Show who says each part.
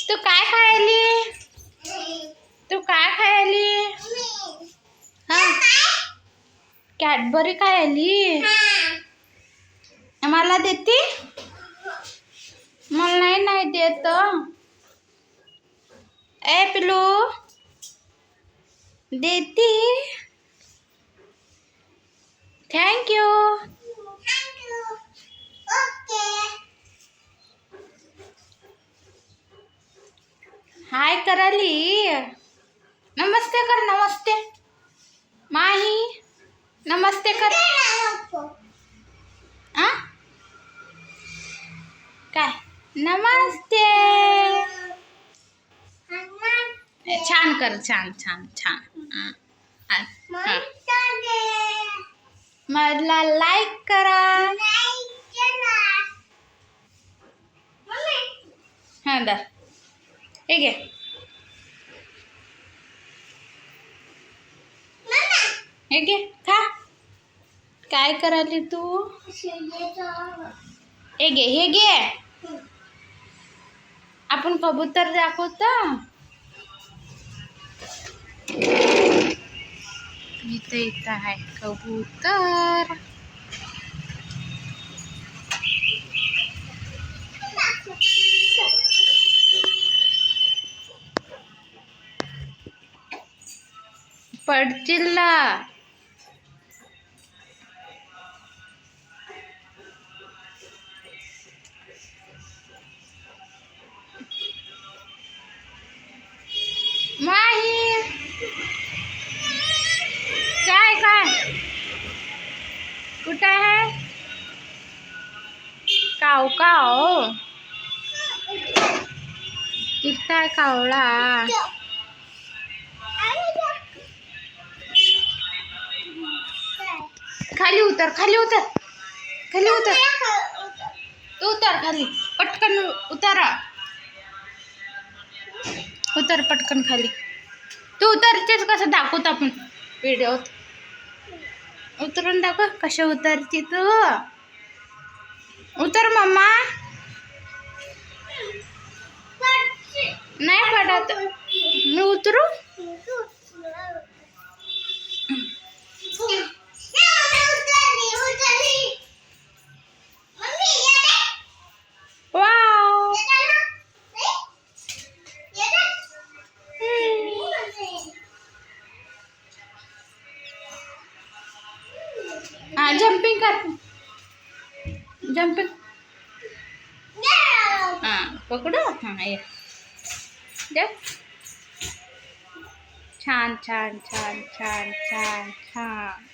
Speaker 1: तू काय खायली? तू काय खायली? हा कॅडबरी खायली? मला देती? मला नाही देत. ए पिलू देती? Thank you. हाय कराली. नमस्ते कर. नमस्ते माही. नमस्ते कर. आ काय नमस्ते. छान कर. छान छान छान. मला लाईक करा. हा दर हे घे. हे घे खा. काय करायली तू? हे घे. हे घे. आपण कबूतर दाखवतो. इथं आहे कबूतर. पडचिल ना. माही काय काय कुठं आहे? काव काव इथं आहे कावळा. खाली उतर. खाली उतर. खाली उतर. तू उतर खाली पटकन. उतारा. उतर पटकन खाली. तू उतरतेस कसं दाखवत आपण व्हिडिओत. उतरून दाखव कशा उतरते तू. उतर मम्मा. नाही पडत. मी उतरू. वाव हाँ जंपिंग कर. जंपिंग. हाँ पकड़ो. हाँ ये छान छान छान छान छान छान.